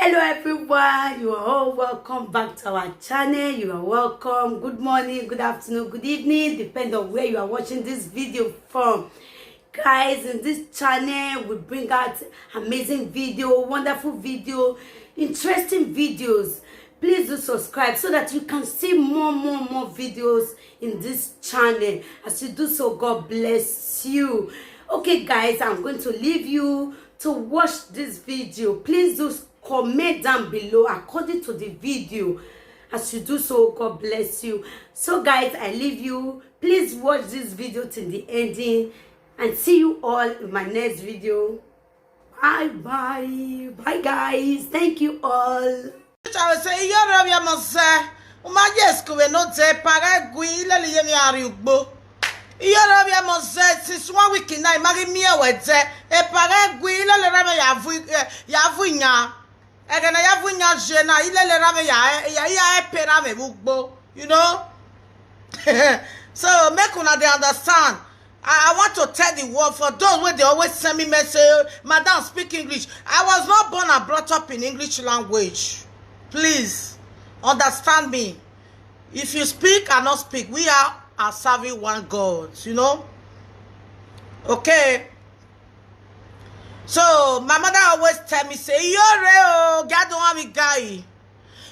Hello everyone, you are all welcome back to our channel. You are welcome. Good morning, good afternoon, good evening, depending on where you are watching this video from. Guys, in this channel we bring out amazing video, wonderful video, interesting videos. Please do subscribe so that you can see more videos in this channel. As you do so, God bless you. Okay guys, I'm going to leave you to watch this video. Please do comment down below according to the video. As you do so, God bless you. So guys, I leave you. Please watch this video till the ending and see you all in my next video. Bye guys, thank you all. I say iyore ya mose o ma jesku we no te para gui le ye mi ari ugbo iyore ya mose since 1 week na mari mi e te e para gui le rame ya vu nya e gana ya vu nya je na ile le rame ya e pera me ugbo, you know. So make una dey understand. I want to tell the world, for those where they always send me message, Madam, speak English. I was not born and brought up in English language. Please understand me. If you speak and not speak, we are serving one God, you know. Okay. So my mother always tell me, say, iyore o, God don't have me guy.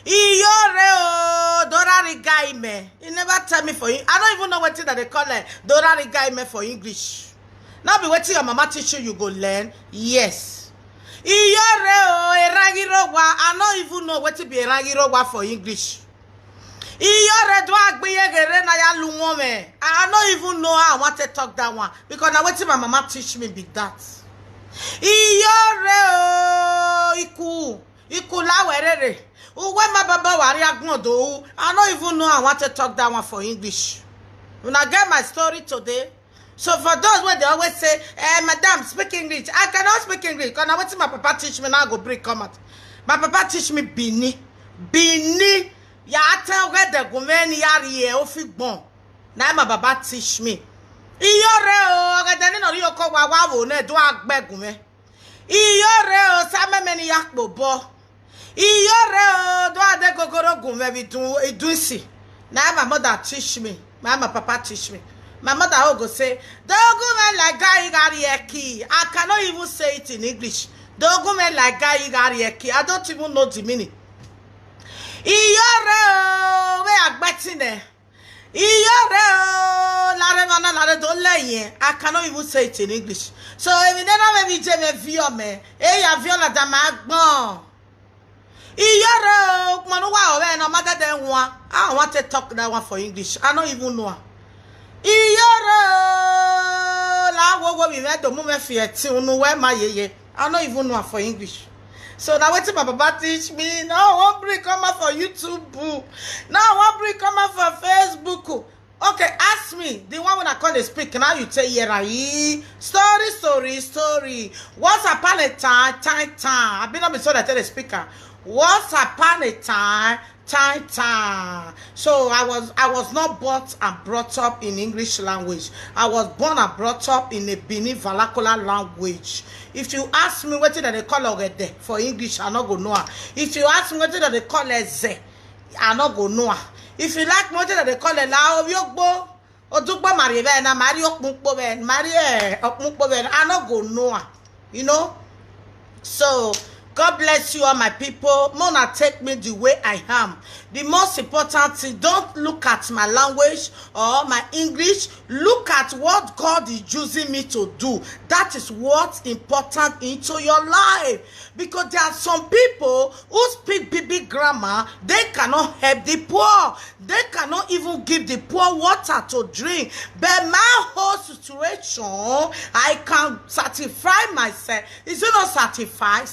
Iyore o, dorari guy me. He never tell me for I don't even know what that they call it. Dorari guy me for English. Now be waiting your mama teach you go learn. Yes. Iyore o, eragirogwa. I don't even know what to be eragirogwa for English. Iyore do agbeyegere na ya luwome. I don't even know how I want to talk that one because now waiting my mama teach me big that. Iyore o, iku la werere. When my baba wari agmodo, I don't even know I want to talk that one for English. When I get my story today. So for those where they always say, Madam, speak English. I cannot speak English because now what my papa teach me now go break come out. My papa teach me Bini. Ya tell where the gomen yari ofi bon. Now my papa teach me. Iyore o, gadani no rio ko wa wo na do agbe gume. Iyore o, same meni yakbo bo. Iyore o, do ade gogoro gume bi do si. Now my mother teach me. My papa teach me. My mother will go say, "Dogume like guy igarieki." I cannot even say it in English. Dogume like guy igarieki. I don't even know the meaning. Iyore o, we agbetine. Iyore o, lare do leye. I cannot even say it in English. So if you never maybe je me vio me, ya viola da magbon. Iyore o, manu wa o no matter than one. I want to talk that one for English. I don't even know. Iyore la wo we me do mo me fieti unu we ma yeye. I don't even know for English. So now what my papa teach me? Now one break come out for YouTube. Now one break come out for Facebook. Okay, ask me. The one when I call the speak, now you say yeah, story. Once upon a time. I've been up so that tell the speaker. Once upon a time. So I was not born and brought up in English language. I was born and brought up in a Benin vernacular language. If you ask me what they call it for English, I not go know. If you ask me what they call it ze, I not go know. If you like what they call it la obiogbo, odugbo marive na mari okmukpo ben, mari okmukpo ben, I not go know. You know? So God bless you all my people. Mona take me the way I am. The most important thing, don't look at my language or my English. Look at what God is using me to do. That is what's important into your life. Because there are some people who speak big grammar. They cannot help the poor. They cannot even give the poor water to drink. But my whole situation, I can satisfy myself. Is it not satisfy?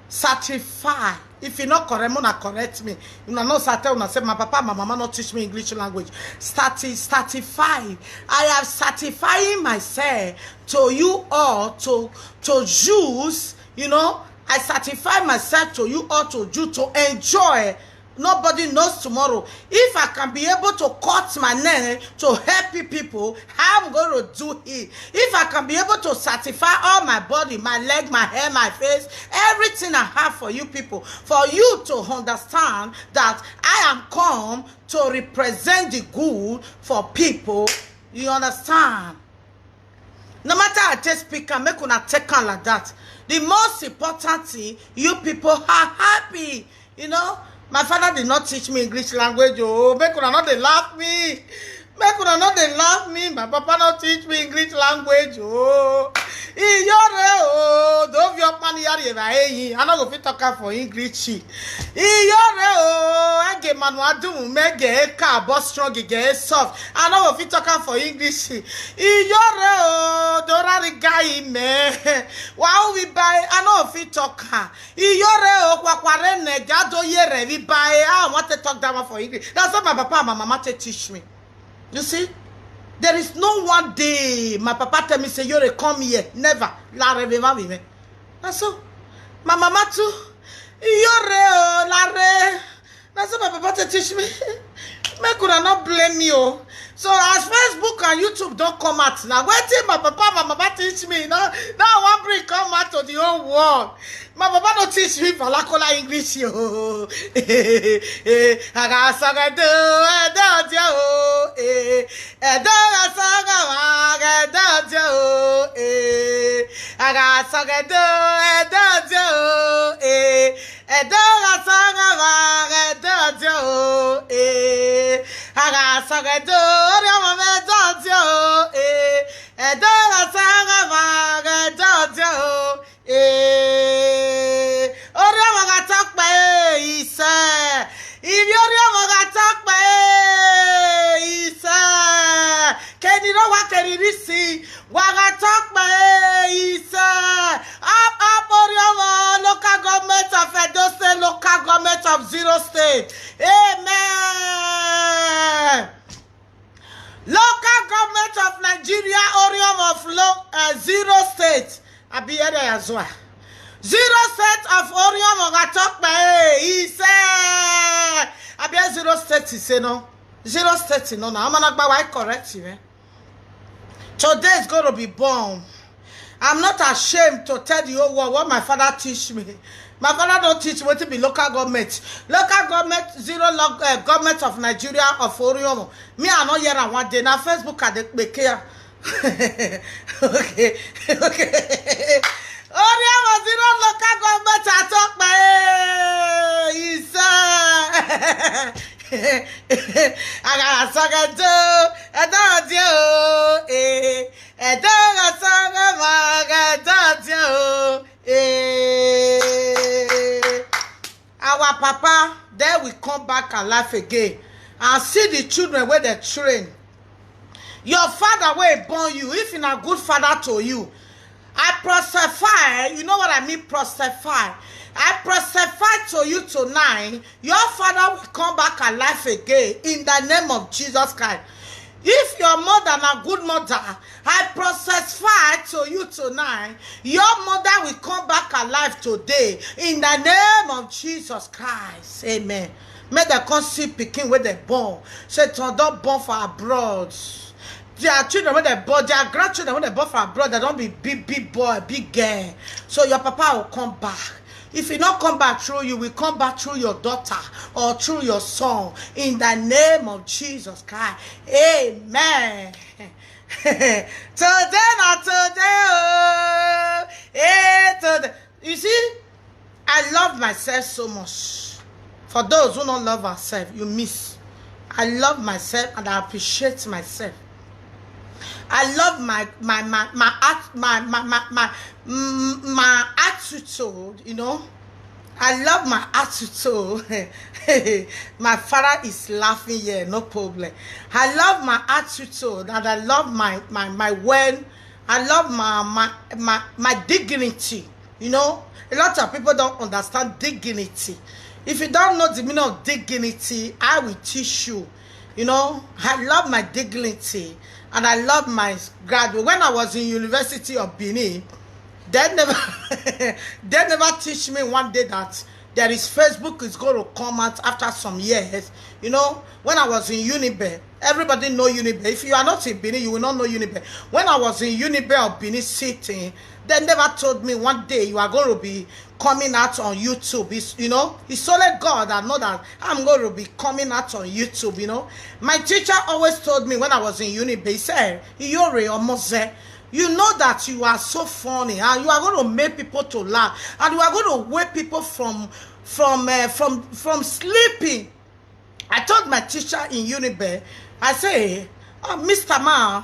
Satisfy. If you not correct, Mona correct me. You not certain. Say my papa, my mama not teach me English language. Satisfy. I am satisfying myself to you all to use. You know, I satisfy myself to you all to do to enjoy Nobody knows tomorrow. If I can be able to cut my nail to help people, I'm going to do it. If I can be able to certify all my body, my leg, my hair, my face, everything I have for you people, for you to understand that I am come to represent the good for people. You understand? No matter how I take speaker, make una take on like that. The most important thing, you people are happy. You know, my father did not teach me English language. Oh, make una not they laugh me. Make una not they laugh me. My papa not teach me English language. Oh, iyore oh, don't your money yari. I not go fit talk for English. Iyore oh, I get manual do make get car boss strong get soft. I not go fit talk for English. Iyore oh, dorari guy me. Wow we buy. I not fit talk. Iyore oh, kwakware ne gado yere we buy. I want to talk that one for English. That's what my papa and my mama teach me. You see, there is no one day my papa tell me say you're come here. Never. La revema me. That's so. My mama too. You're la re. That's what my papa teach me. Me could not blame you. So as Facebook and YouTube don't come out now, wait till my papa and my mama teach me. Now one bring come out to the whole world. My papa don't teach me Falakola English. Yo, I got something to do. I got something to do. Local government of Edo State, local government of Zero State. Amen. Local government of Nigeria, Orium of Zero State. I be here as well. Zero State of Orium of Atokbe. He said, I be Zero State. He said no. Zero State. No, I'm not going to correct you. Today is going to be born. I'm not ashamed to tell you what my father teach me. My father don't teach me to be local government. Local government, government of Nigeria of Orium. Me, I know here one day. Now Facebook at the care. Okay. Orium zero local government. I talk my I got a second too. I don't do I don't our papa, then we come back alive again and see the children where they train. Your father will born you, if you're a good father to you. I prosperify, you know what I mean, prosperify. I prosperify to you tonight. Your father will come back alive again in the name of Jesus Christ. If your mother is a good mother, I prosperify to you tonight. Your mother will come back alive today in the name of Jesus Christ. Amen. May they come see picking where they born. Say, don't born for abroad. Their children when they born, their grandchildren when they born for abroad, they don't be big boy, big girl. So your papa will come back. If he not come back through you, will come back through your daughter or through your son. In the name of Jesus Christ. Amen. Today. You see, I love myself so much. For those who don't love ourselves, you miss. I love myself and I appreciate myself. I love my attitude, you know. I love my attitude. My father is laughing here, no problem. I love my attitude and I love my when I love my dignity, you know. A lot of people don't understand dignity. If you don't know the meaning of dignity, I will teach you. You know, I love my dignity and I love my graduate. When I was in University of Benin, they never teach me one day that there is Facebook is going to come out after some years. You know, when I was in Unibe, everybody know Unibe. If you are not in Benin, you will not know Unibe. When I was in Unibe of Benin City, they never told me one day you are going to be coming out on YouTube. You know, it's only God that know that I'm going to be coming out on YouTube, you know. My teacher always told me when I was in Unibe, he said, iyore or Mose, you know that you are so funny and you are going to make people to laugh and you are going to wake people from sleeping. I told my teacher in Unibe, I say, oh, Mr. Ma,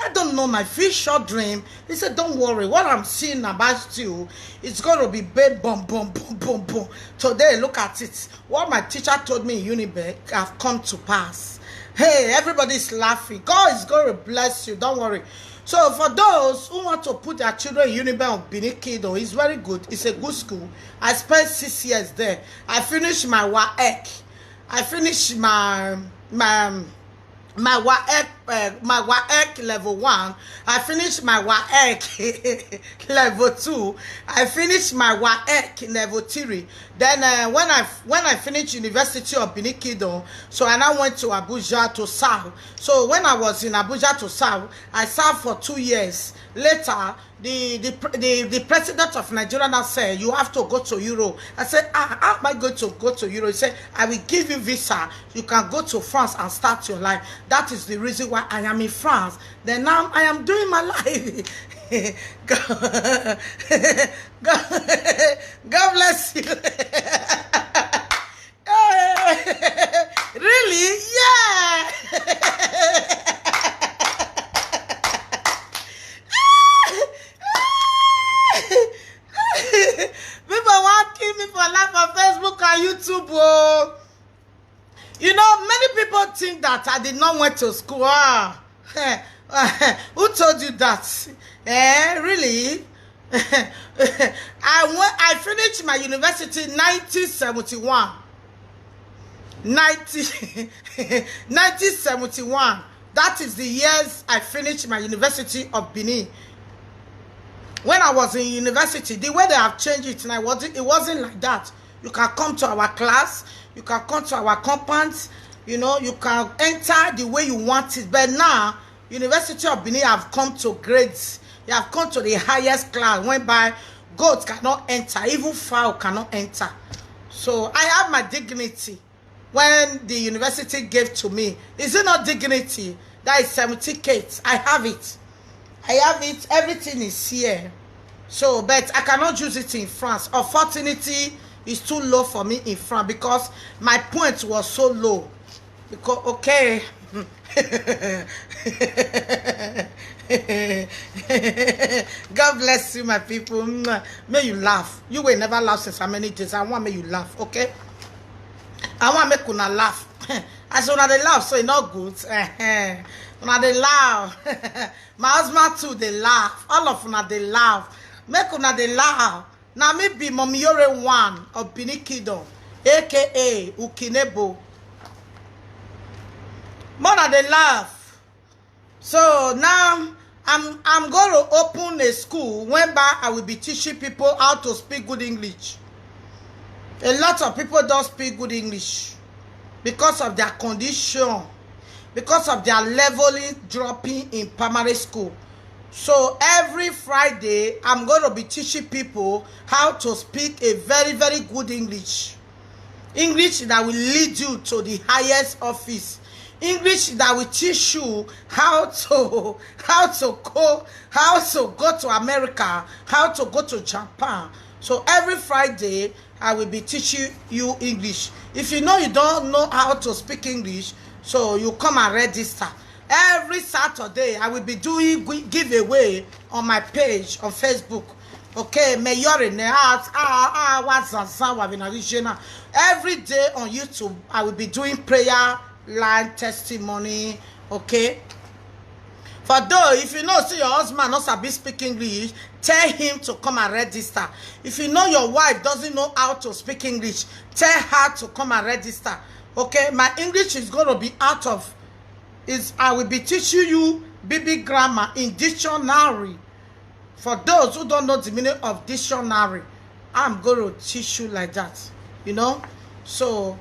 I don't know my future dream. He said, don't worry, what I'm seeing about you, it's going to be big, boom, boom, boom, boom, boom. Today, look at it. What my teacher told me in Unibe have come to pass. Hey, everybody's laughing. God is going to bless you, don't worry. So for those who want to put their children in Unibe of Benin Kingdom, it's very good. It's a good school. I spent 6 years there. I finished my WAEC. I finished my WAEC level 1. I finished my WAEC level 2. I finished my WAEC level 3. Then when I finished University of Benin Kingdom, so I now went to Abuja to serve. So when I was in Abuja to serve, I served for 2 years. Later, the president of Nigeria now said, you have to go to Europe. I said, how am I going to go to Europe? He said, I will give you visa. You can go to France and start your life. That is the reason why I am in France. Then now I am doing my life. God bless you. Really? Yeah. People want to kill me for life on Facebook and YouTube. Oh. You know, many people think that I did not went to school. Who told you that? Really? I finished my university in 1971. 1971. That is the years I finished my University of Benin. When I was in university, the way they have changed it now, it wasn't like that. You can come to our class, you can come to our compounds, you know, you can enter the way you want it. But now, University of Benin have come to grades. They have come to the highest class, whereby goats cannot enter, even fowl cannot enter. So I have my dignity when the university gave to me. Is it not dignity? That is certificate. I have it. I have it. Everything is here. So, but I cannot use it in France. Unfortunately, it's too low for me in France because my point was so low. Because, okay. God bless you, my people. May you laugh. You will never laugh since how many days. I want may you laugh, okay? I want make una laugh. As una they laugh, so it's not good. Una they laugh. My husband too, they laugh. All of una they laugh. Make una they laugh. Now me be iyore one of Benin Kingdom, aka Ukinebo. Mother they laugh. So now I'm going to open a school whereby I will be teaching people how to speak good English. A lot of people don't speak good English because of their condition, because of their leveling dropping in primary school. So every Friday, I'm going to be teaching people how to speak a very, very good English. English that will lead you to the highest office. English that will teach you how to go to America, how to go to Japan. So every Friday, I will be teaching you English. If you know you don't know how to speak English, so you come and register. Every Saturday, I will be doing giveaway on my page on Facebook. Okay, every day on YouTube, I will be doing prayer, line, testimony. Okay. For though, if you know, see your husband not sabi speak English, tell him to come and register. If you know your wife doesn't know how to speak English, tell her to come and register. Okay, my English is going to be out of. I will be teaching you BB grammar in dictionary. For those who don't know the meaning of dictionary, I'm going to teach you like that. you know. So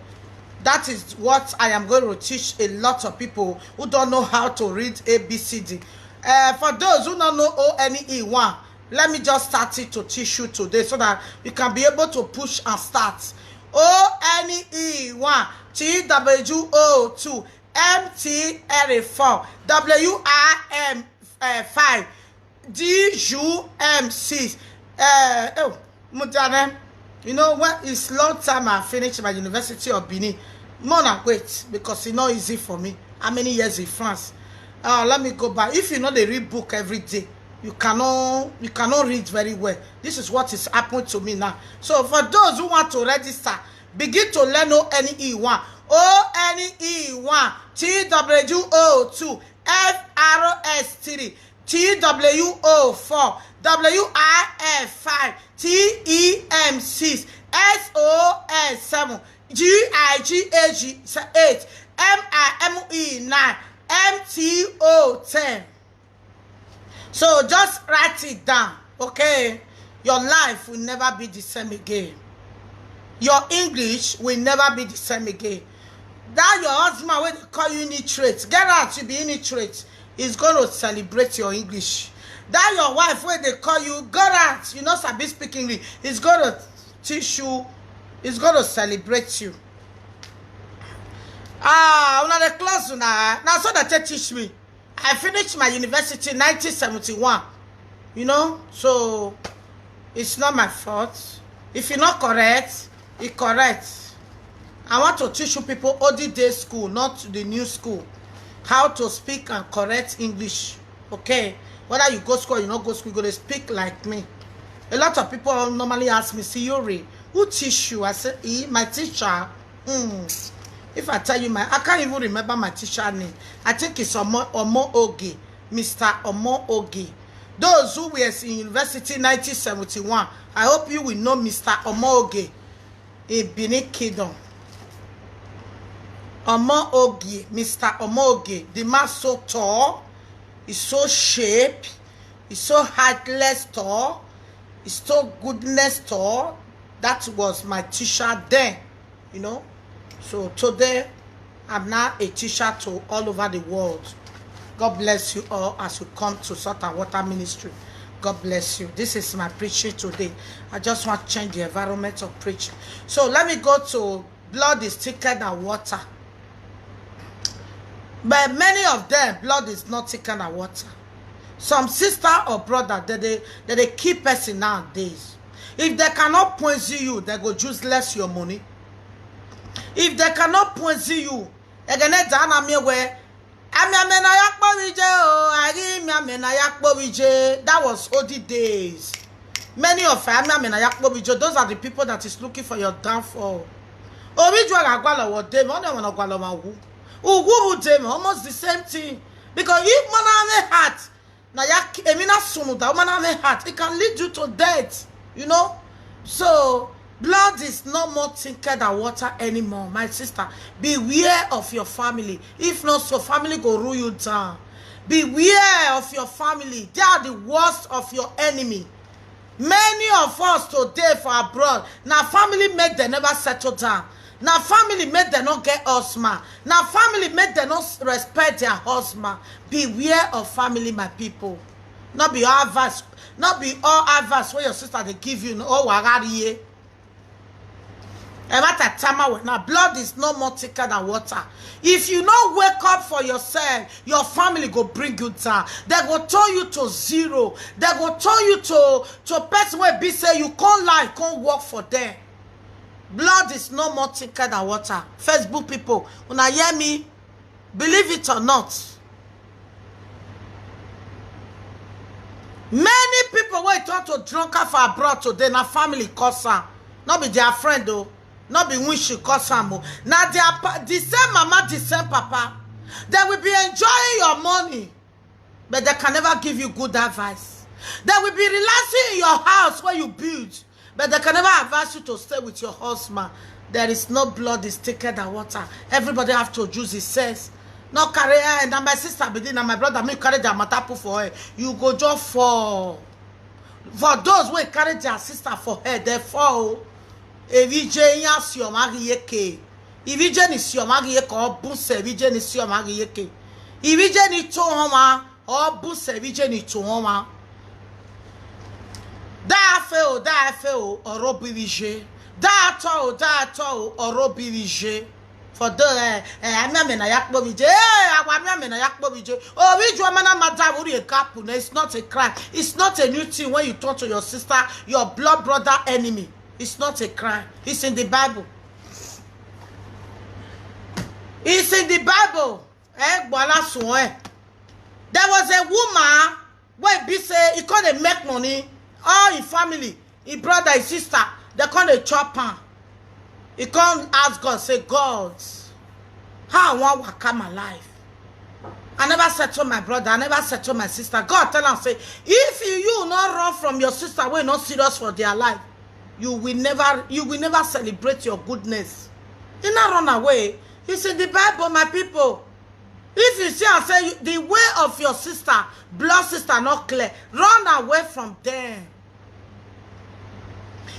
that is what I am going to teach a lot of people who don't know how to read ABCD. For those who don't know ONE1, let me just start it to teach you today so that you can be able to push and start. ONE1, TWO2, MTR4, WRM5, DUM6. You know what? It's long time I finished my University of Benin. More than wait, because it's not easy for me. How many years in France? Let me go back. If you know they read book every day, you cannot read very well. This is what is happening to me now. So for those who want to register, begin to learn ONE1, ONE1, TWO2, FRS3, TWO4, WIF5, TEM6, SOS7, GIGAG8, MIME9, MTO10. So just write it down, okay? Your life will never be the same again. Your English will never be the same again. That your husband, when they call you illiterate, get out to be illiterate, is going to celebrate your English. That your wife, when they call you, get out, you know, sabi speak English, is going to teach you, is going to celebrate you. When they close now, so that they teach me. I finished my university in 1971, you know, so it's not my fault. If you're not correct, it's correct. I want to teach you people old day school, not the new school, how to speak and correct English, okay? Whether you go school or you not go school, you're going to speak like me. A lot of people normally ask me, iyore, who teach you? I say, my teacher. If I tell you I can't even remember my teacher name. I think it's Omo Oge, Mr. Omo Oge. Those who were in university in 1971, I hope you will know Mr. Omo Oge in Benin Kingdom. Omo Oge, Mr. Omo Oge. The man so tall, he's so shaped, he's so heartless tall, he's so goodness tall. That was my teacher then, you know. So today, I'm now a teacher to all over the world. God bless you all as you come to Saltandwaterministry. God bless you. This is my preaching today. I just want to change the environment of preaching. So let me go to blood is thicker than water. But many of them, blood is not thicker than water. Some sister or brother, they keep person nowadays. If they cannot poison you, they go use less your money. If they cannot poison you, that was old days. Many of those are the people that is looking for your downfall. Almost the same thing. Because if man have heart, it can lead you to death. You know? So blood is not more thicker than water anymore, my sister. Beware of your family. If not, your family go rule you down. Beware of your family. They are the worst of your enemy. Many of us today for abroad, now family made them never settle down. Now family made them not get husband. Now family made them not respect their husband. Beware of family, my people. Not be all advice. Not be all advice where your sister they give you. Oh, wagariye. Now blood is no more thicker than water. If you not wake up for yourself, your family go bring you down. They go turn you to zero. They go turn you to person where be say you can't lie, can't work for them. Blood is no more thicker than water. Facebook people, when I hear me, believe it or not. Many people wait turn to drunkard for abroad today. Now family cause her. Not be their friend though. Not be when she cause her. Now the same mama, the same papa. They will be enjoying your money. But they can never give you good advice. They will be relaxing in your house where you build. But they can never advise you to stay with your husband. There is no blood is thicker than water. Everybody have to use his sense. No carry her. And my sister be and my brother me carry their matapu for her. You go just fall. For those who carry their sister for her, they fall. evije ya siomagi yeke evije ni siomagi yeke obuse evije ni siomagi yeke evije ni to homa obuse evije ni to homa da fe o orobirije da to orobirije for the amena yakpo bije amena yakpo bije obiju amana madam uri e kapu. It's not a crime. It's not a new thing when you talk to your sister, your blood brother enemy. It's not a crime. It's in the Bible. It's in the Bible. There was a woman where be say he can't make money. All in family, his brother, his sister, they can't chop her. He can't ask God, say, God, how I want to come alive. I never settle my brother, I never settle my sister. God tell him, say, if you not run from your sister, we're not serious for their life, you will never celebrate your goodness. You not run away. It's in the Bible, my people. If you see and say the way of your sister, blood sister not clear, run away from them.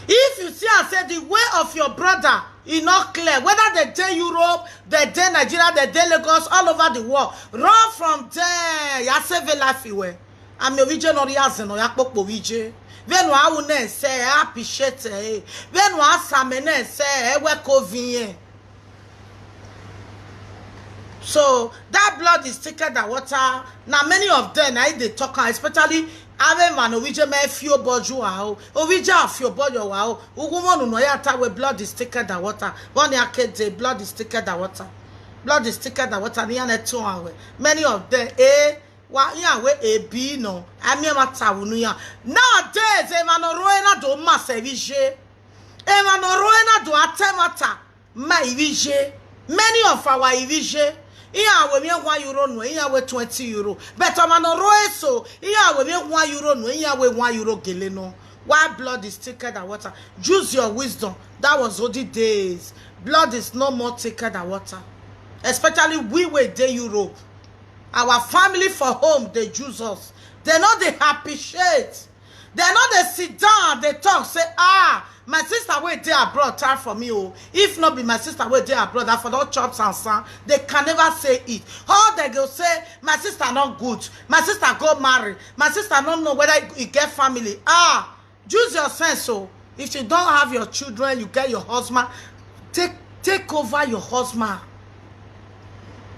If you see and say the way of your brother is not clear, whether they day Europe, they day Nigeria, they day Lagos, all over the world, run from there. Ya save life iwe. Ami ovije no riaze no yakpokpo vije. Venu awu ne se appreciate e. Venu asame ne se ewe kovinye. So that blood is thicker than water. Now many of them they talk, especially ave man ovije me fio boju ao ovije afio bojo ao ugumonu no yata we blood is thicker than water. One yakede blood is thicker than water. Blood is thicker than water. Ni ane to awe. Many of them wa ya we ebi no ami mata wunu ya. Nowadays e man roena do ma sevije. E man roena do atemata ma ivije. Many of our ivije iya we me €1 no iya we €20 but amano roeso iya we me €1 no iya we €1 gele no. Why blood is thicker than water? Use your wisdom. That was old days. Blood is no more thicker than water, especially we were dey Europe. Our family for home they use us. They know they appreciate. They know they sit down, they talk, say, my sister wait there abroad, time for me. Oh, if not be my sister wait there abroad, I for not chops and son, they can never say it. All they go say, my sister not good, my sister go marry, my sister don't know whether you get family. Use your sense. So if you don't have your children, you get your husband, take over your husband.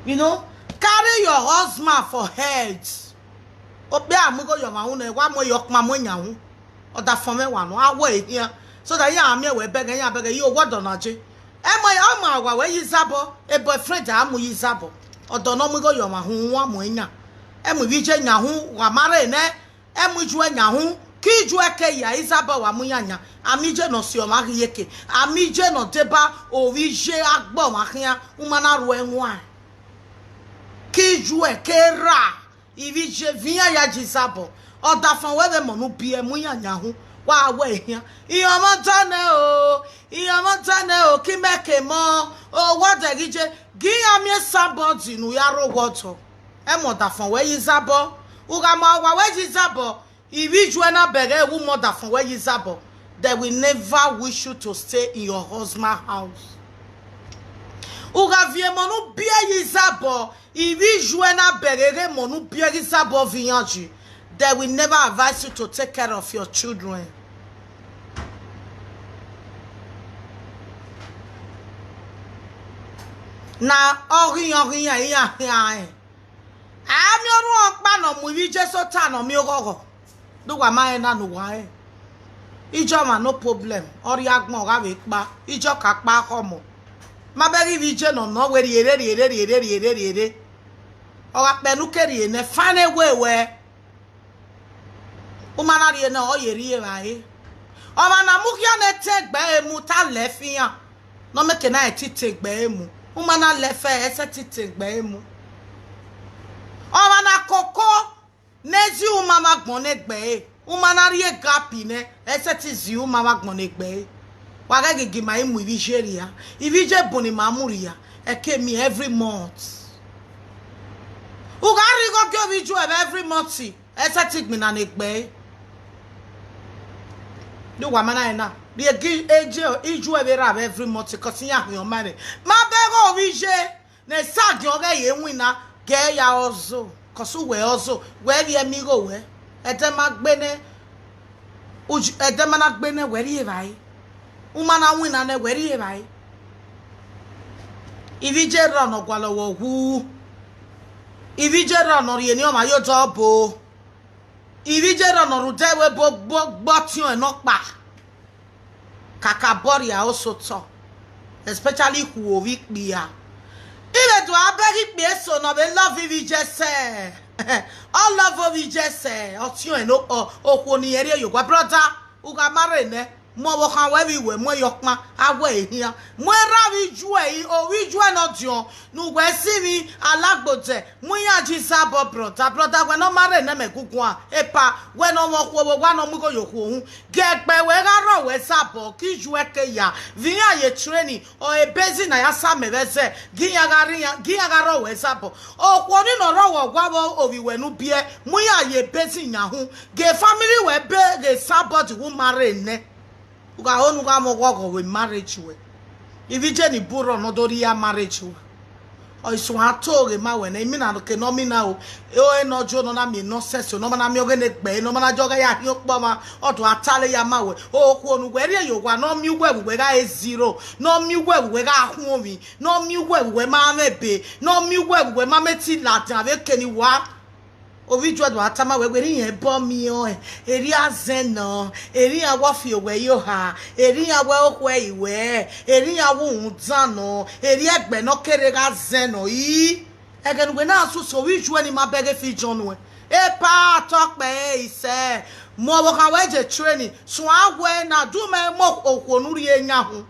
You know, carry your husband for heads. Obe amugo yo ma unu wa mo yok ma mo nyahu oda for me wa no awo ehia so that ya ame we bega ya bega yo wodo na je e ma wa we yizabo e boyfriend amu yizabo odo no mugo yo ma hu wa mo nya e mu bi je nyahu wa mare ne e mu ju nyahu ki ju eke ya yizabo wa mu nya ami je no si o ma yeke ami je no deba o wi je agbo ma hia umana ro enwa ki ju eke ra ivi je via ya jizabo oda fan we monu bi emu yanyahu wa wa ehia iyomotane o kimeke mo o wada gije gi ami somebody nu ya ro woto e mo da fan we yizabo uga ma wa we jizabo ivi ju na bere ewu mo da fan we yizabo. They will never wish you to stay in your husband's house. Uga vie monu bi yizabo ivi juena berere monu bieriza bo vianji. They will never advise you to take care of your children. Na ori ya ami oru opa no mu ivi jeso ta no mi ogogo do wa ma na no wa ijo ma no problem ori agbon ga we pa ijo ka pa homo ma beri vi je no we ere oga penu keri ne fane wewe o mana ri na o yeri e bae o mana mu kia ne tegbe emu ta lefian no meke na ti tegbe emu o mana lefe ese ti tegbe emu o mana koko nezi u mama gbon egbe o mana ri e gapi ne ese ti zi u mama gbon egbe wa ga gigi ma emu ivijeria ivije boni mamuria ekemi every month. Ugari go give you every month. Esetic me na negbe. Do wamana na. The iju evera every month because ya your money. Ma bego vije ne sag yoga ye wina ge ya ozo. Kosu we ozo we bi amigo we. Edema gbene uj edema na gbene we ri vai. Umana wina ne we ri vai. Ivije ran ogwalo wo hu. Ivije ran ori eni o ma yo jobo. Ivije ran orude we bo tion e no pa. Kakabori also talk, especially who weak be. Even to abeg me so no be love we just say. All love we just say. Otio e no o ni ere yo brother uga mare ne mo wo kan we we mo yokma awe ehia mo ra wi ju e o wi ju no dio nu gwe si mi alagbote mo ya ji sabo brother we no mare ne mekuku a epa we no mo ko we wa no mo go yoku hu gepe we ga ro we sabo ki ju eke ya vi ya ye training o e bezi na ya sa me be se gi ya ga ro we sabo o ko ni no ro wo gwa bo obi we nu bie mo ya ye bezi nya hu ge family we be ge sabo ti hu mare ne uga onu ga mo go we marriage we if you jeni buro no do ya marriage we o isu ato ge ma we na imi na ke no mi na o e no jo no na mi no sese no na mi oge ne gbe no na joga ya hi opo ma odo atale ya ma we o ku onu we ri yo gwa no mi we ga zero no mi we ga hu omi no mi we ma mebe no mi we ma meti latin ave keni wa Ovidua do atama we yen bo mi o eri azeno eri awo fi owe yo ha eri awo okwe iwe eri awo unzano eri egbe no kere ga zeno yi egen we na so Ovidua ni ma bege fi jonwe e pa tokpe ise mo wo kan we je training so agwe na do me mo okonu ri enya ho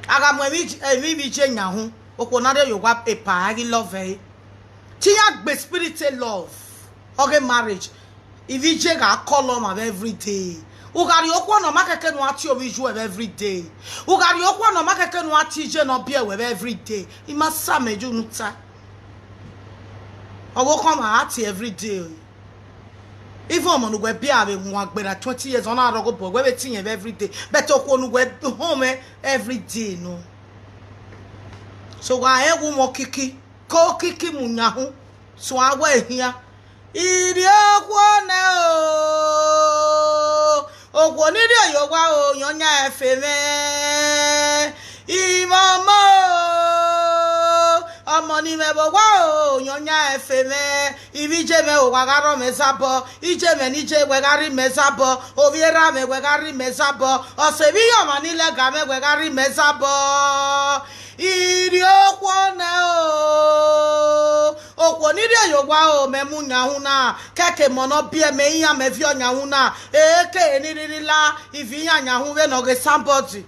aga mo mi bi je nya ho okonade yo gwa e pa agi love Tia be spiritual love. Okay, marriage. If you check a column of every day. Ugari okwa no makeke no ati obiju every day. Ugari okwa no makeke no ati je no bia with every day. Ima sameju nuta. Owo come ati every day. If I'm on the bia be nwa gbera 20 years on arogo bo we be tin every day. But okwo no we home every day no. So wa ewu mo kiki ko kiki munyahu so awa ehia iri okwo na ogwo ni ri oyowa o yonya efeme imomo omo ni mebo wa o yonya efeme ibije me o wagaro mesabo ije me ni je wegari mesabo oviera me wegari mesabo osebi yo mani lega me wegari mesabo iri okwo na okwo ni ri oyogwa o memu nyahu na keke mono bie me iya me fi onyahu na eke ni ri la ifi ya nyahu we no ge somebody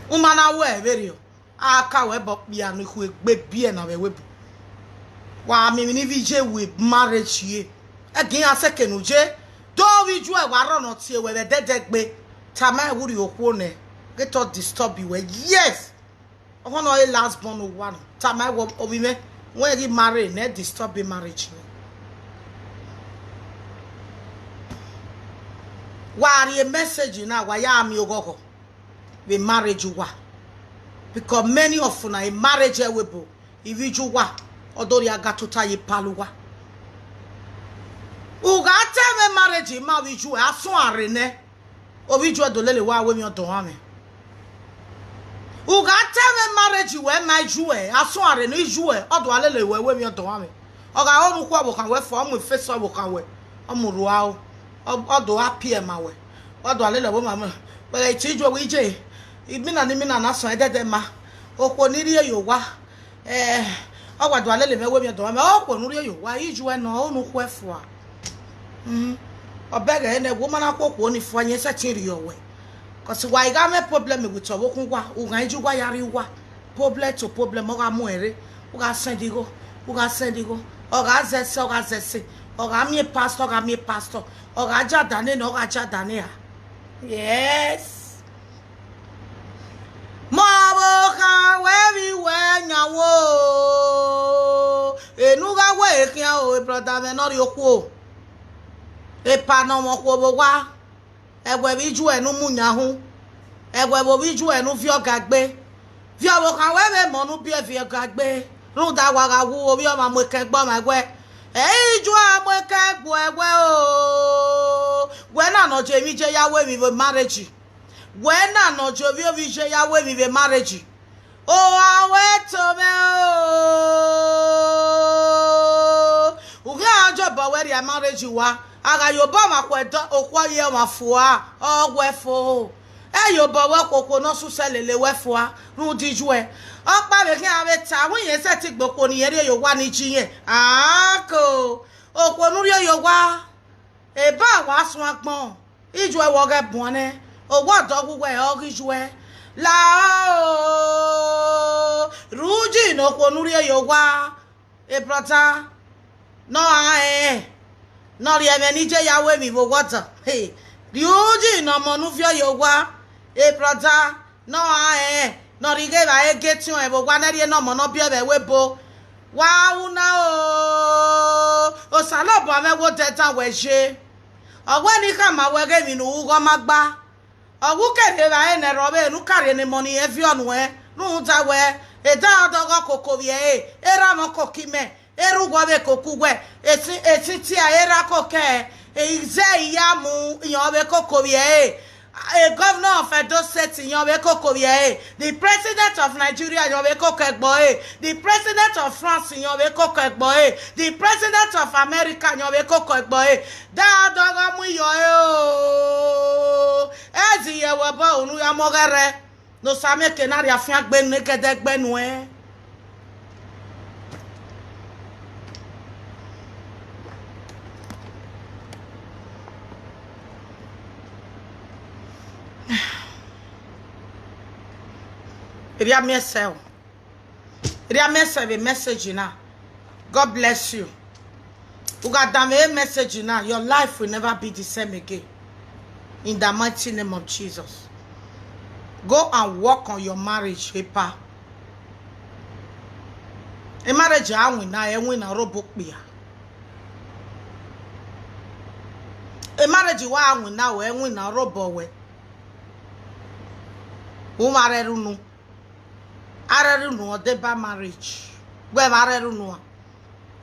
umana we verio aka we bo bia no ku egbe bie na we webu wa mi ni vije we marriage ye again aseke no je do we ju e wa ro no tie we be dedegbe tama e wuri okwo ne get all disturb you yes I want to last born one time I will be me when you marry ne disturb the marriage why a message now why am you go we marriage wa because many of na a marriage webo if you wa odori agatota ye paluwa uga tell me marriage ma we ju aso are ne obi ju adolele wa we mi odon ame uga tell me marriage we my jue aso are no jue odo alele we mi odon ame oga onu kwa bo kan we fo omo face bo kan we omo ruao odo apie ma we odo alele bo ma we ti ju we je ibina ni mina na so edede ma okwo ni ri eyowa ogwado alele me we mi odon ame okwo nu ri eyowa iju no onu kwa fo a obega ene wo mana kwokwo ni fo anye se tin ri owe cause why ga me problem with owo kun wa u ga iju wa yari wa problem to problem o ga mu ere o ga sendigo o ga zese o ga mi pastor o ga jadane no ga jadane a yes mo bo kan we nyawo enu ga we kian o brother me no ri oku o e pa no mo ko bo wa egwe biju enu munyahu egwe bo biju enu vi ogagbe vi owo kan we be monu bi vi ogagbe run da wa ga wu obi o ma mo ke gbo ma gwe iju amweke gbo egwe o gwe na no je mi je yawe mi be marriage gwe na no je vi obi je yawe mi be marriage o awe to me o uge ajo bo we ri marriage wa aga yo ba ma kwedo okwo ye ma fua ogwe fo e yo bo we kokko no su selele we fua run diju e opa be kin ave ta won yen se ti gboko ni ere yo wa ni jiyen ako okwo nu ri yo wa e ba wa sun agbon iju e wo ge bun ne owo do gugu e o giju e la o ruji no okwo nu ri yo wa e brother no no ri eme ni je yawe mi bo water hey ruji no mo nu fi yo wa e brother no no rige ba e getun e bo wa na ri no mo no bi e be we bo wa una o salo bo me wo teta we se ogwe ni ka ma we ge mi nu ugo magba ogu ke ba e ne ro be nu kare ni money e fi onu e nu ta we e da dogo koko bi e ra mo kokime eru gwo be kokugwe eti ti a era koke e ize iya mu yan be kokobi e a governor of Edo State yan be kokobi e the president of Nigeria yan be kokegbo e the president of France yan be kokegbo e the president of America yan be kokegbo e da dogo mu yo e o ezi ye we bo onu ya mogere no same kenari afia gbe nu kede gbe nu e Ria myself a message now. God bless you. You got damn a message now. Your life will never be the same again. In the mighty name of Jesus. Go and work on your marriage paper. A marriage I win now, I win a robot beer. A marriage I win now, I win a robot way. Umarerunu. Arerunu deba marriage. Gwe marerunu.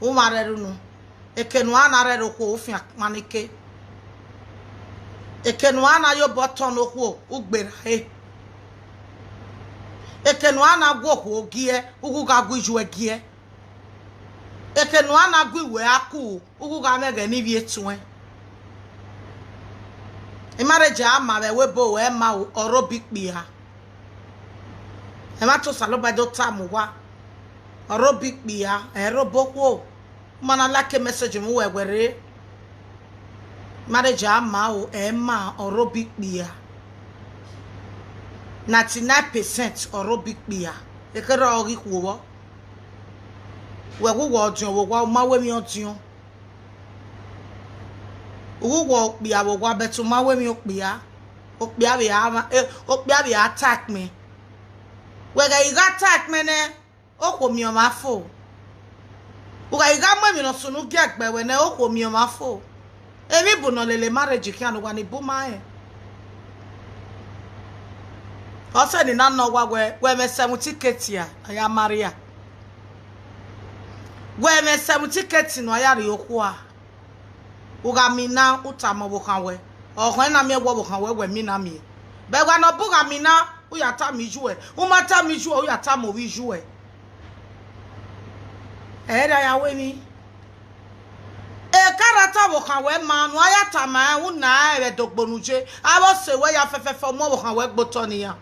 Umarerunu. Ekenwa na reru ko ofin manike. Ekenwa na yo button okwo ugbera he. Ekenwa na gwo ko ogie ugu ga gwu egie. Ekenwa na gwu iwe aku ugu ga mege ni bi etuwe. E marriage ama be webo we ma orobik bia. Emato saloba do tamuwa orobik bia eroboko mana like message mu wegwere marriage ama o ema orobik bia 99% orobik bia ekere ori kuwo wegu wo odun wo mawe mi odun wo bia wo betu mawe mi opia be ama opia be attack me. Wega you got attack mene okwo mi o ma fo. Uga you got me no sunu gegbe we na okwo mi o ma fo. Emi bu no lele marriage ki anu wa ni bu ma e. O se ni na no wa we me 70 ticket ya aya Maria. We me 70 ticket no aya ri okwo a. Uga mi na utamo bo kan we. O kan na me wo bo kan we mi na mi. Be wa no bu ga mi na uyata mijue umata mijue uyata mo wijue era ya weni e karata bo kan we manu ayata ma una e dogbonuje abo se we ya fefefo mo bo kan we gboto niyan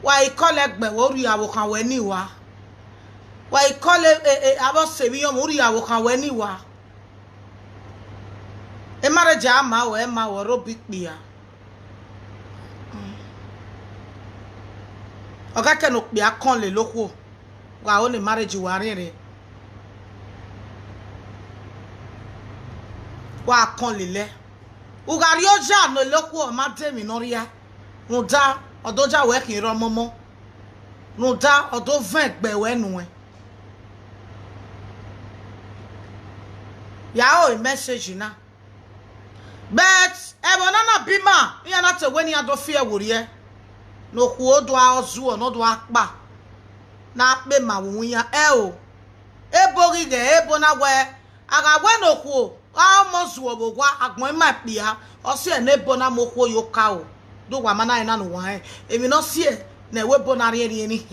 wa ikolegbe wo ri awo kan we ni wa ikole abo se bi yo mo ri awo kan we ni wa e marriage ama we ma wo robik bia oga ke no pe akon le loko wa o ni marriage wa rere wa akon le uga ri oja no loko o ma temi no ria no da odoja we kin ro momo no da odo 20 gbe we nu e ya o message na but ebonana bima ya na te weni adofie worie no ku odo azu no do akpa na akpe ma wunya o ebori ge ebona we aga we no ku almost wo bogwa agbon ma pia o se na ebona mokwo yoka o do wa mana ina no wan emi no se na we bonare ni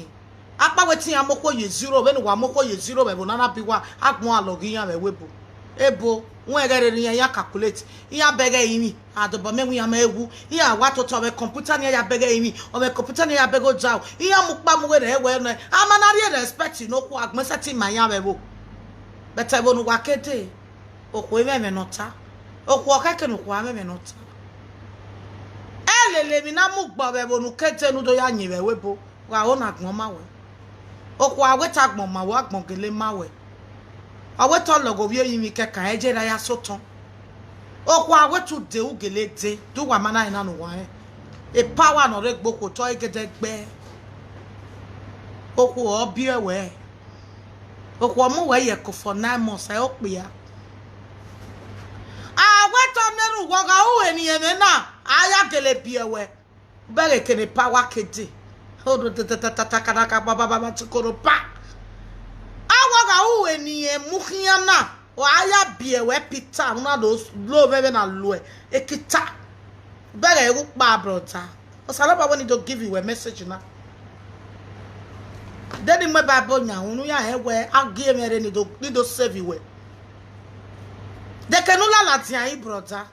akpa wetin amokwo ye 0 be no wa mokwo ye 0 be bonana biwa agbon alogi yan be webo ebo won egere yan ya calculate ya bege yimi adobo menwu ya ma ewu ya wa toto be computer ni ya bege yimi o be computer ni ya bego jaw ya mukpa mu we na amanari respect no ku agbon seti man ya bebo beta bo no wa kete okwo ememe nota okwo okeke no ku ameme nota elele mi na mu gbo bebo no kete no do ya yin be webo wa o na agbon mawe okwo aweta agbon mawe agbon gele mawe aweto logo wie yimi keka ejera ya soton okwa awetu de ugele de do wa mana ina no wan e power no regbo ko to igede gbe okwo obi ewe okwo mu we ye ko for 9 months e ope ya aweto meru wo ga o eniye me na aya gele bi ewe bere kene power kede odo tata kadaka baba tikoro pa awaga uwe niye muhiana o aya biewe pita una do low bebe na low ekita bere egu pa brota o salaba when do give you a message na then me bible nya unu ya ewe agi mere ni do save you de kenula latian yi brota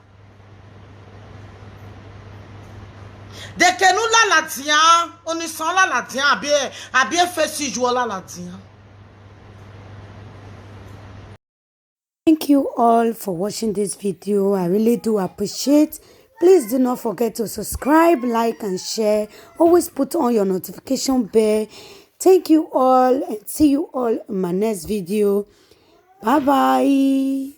de kenula latian oni son la latian abi fesi jo la latian. Thank you all for watching this video. I really do appreciate. Please do not forget to subscribe, like, and share. Always put on your notification bell. Thank you all and see you all in my next video. Bye bye.